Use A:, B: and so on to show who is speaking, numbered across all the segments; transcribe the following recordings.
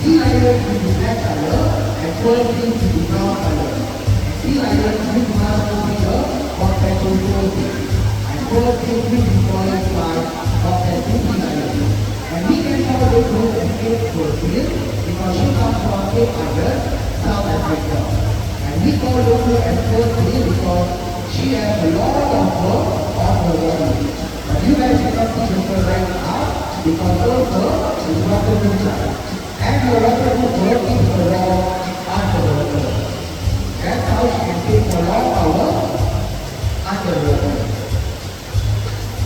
A: Sea lion is black color and 12 to be brown color. came under South Africa. And we call Lulu as first lady because she has a lot of work on her body. But you guys cannot see her right now because her work is waterproof child. And her waterproof work is the raw underwater. That's how she can take a long hour underwater.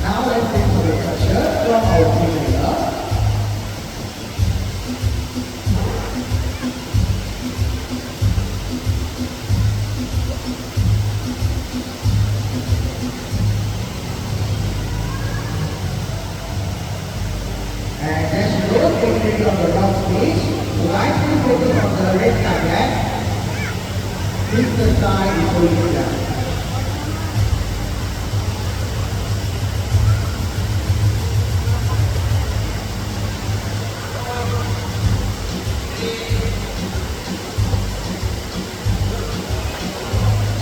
A: Now let's take a picture from our female. And as she goes taking on the round stage, so guys, please focus on the red tablet. Please the side is going down.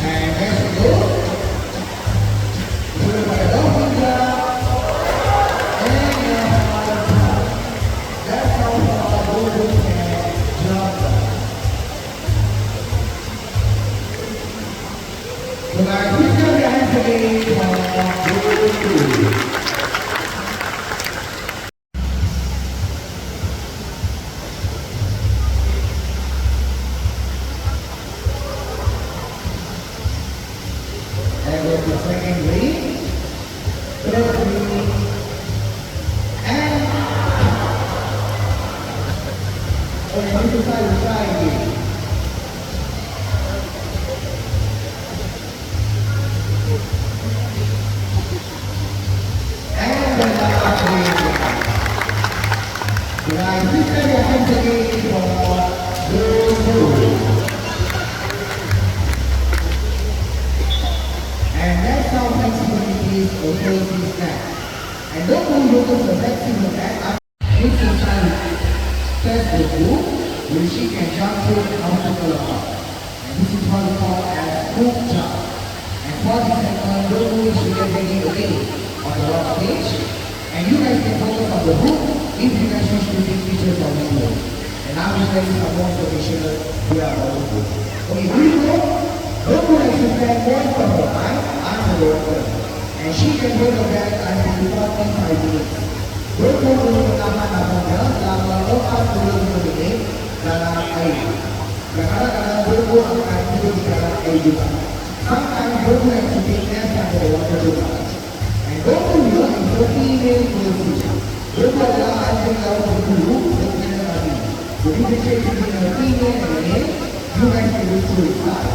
A: And as she goes, we're going to go down. That's how Lulu can jump. So guys, please give your hands again for Lulu. And with the second lead, third lead, and on the side lead. And the last lead. Guys, please give your hands again for Lulu. And that's how flexibility is overseas back. And don't move over the flexible back. This is how test the group, which she can jump through obstacle apart. And this is what we call as group jump. And for this segment, don't move, she can ready again on the rock stage. And you guys can focus on the group if you guys wish to take pictures of this group. And I will tell you some more information here about the group. Okay, here you go. Don't move as you stand more from her eye under the water. And she can hold her back until 45 minutes. Don't move dulu nama-namanya selama 40 menit dalam air. Kadang-kadang berbu akan tidur di dalam air juga. Sometimes berbu yang sedikitnya sampai the water juga. And berbu juga is a female position. Berbu adalah anjing laut berbulu dan tidak lagi. Jadi bisa between a female and a male, you guys can do suicide.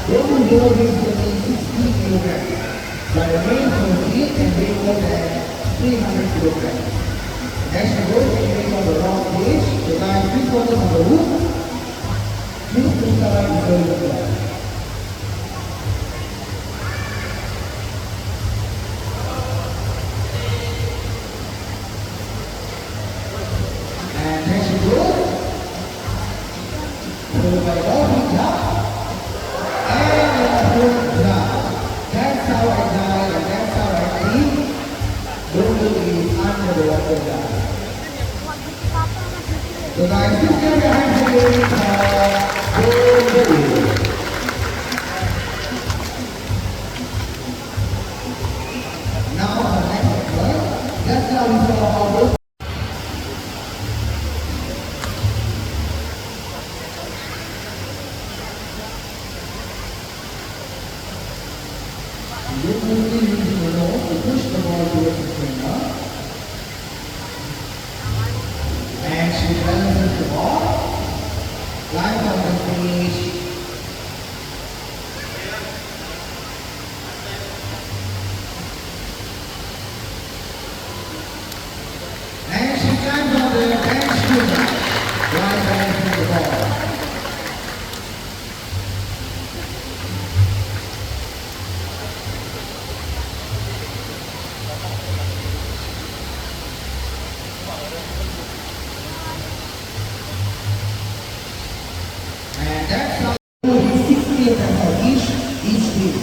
A: Berbu juga weighs only 60 kilograms. But a male position can weigh more than 300 kilograms. Next we go to on the round stage. So guys, please focus on the roof. Please put the line very well. And next we go. Followed by dolphin jump. And a full jump. That's how I die and that's how I feel. Lulu is under the water now. So guys, please give your hands again for Lulu. Now the next one, that's how we saw how Lulu. Lulu is using the nose to push the ball towards the finger. And she balances the ball, lies on the stage. And she climbs on the bench finger, while balancing the ball. And that's how he's 6 kilograms of each week.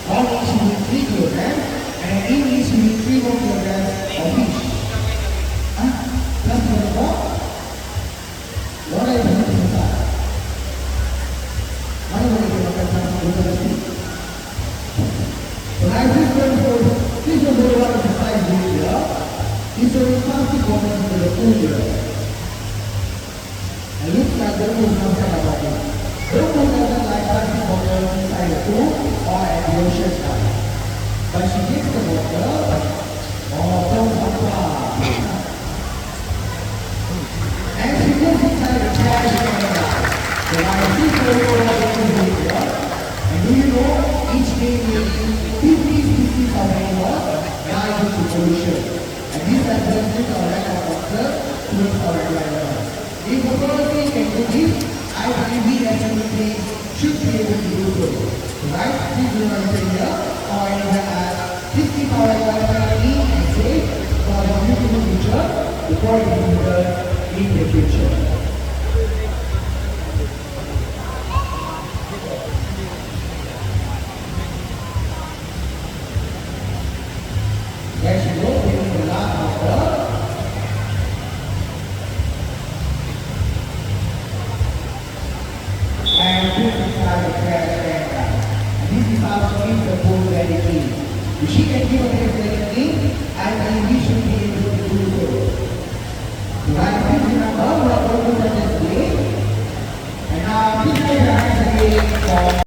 A: One each with 3 kilograms, and in each with 3 more kilograms of each. Plus the ball. What are you doing inside? to the sea. So now this one is one of the size here. This one is plastic bottles into the pool here. And looks like there was nothing about it. There was nothing like plastic bottles inside the pool or at the ocean side. But she takes the water, comes up, and she goes inside the trash can. So now this one is here. And do you know, each day is 50 species of animals die due to pollution. And this represents our lack of water towards our environment. If the authority can do this, I believe we as human beings should be able to do so. Right? Please do not say here, or anywhere else. Please keep our environment clean and safe for the beautiful future, before it is in the future. There she goes, taking the last water. And put inside the trash can. And this is how she keeps the pool very clean. If she can keep a place very clean, I believe we should be able to do so. So I please remember, we are going to this day. And now, please raise your hands again for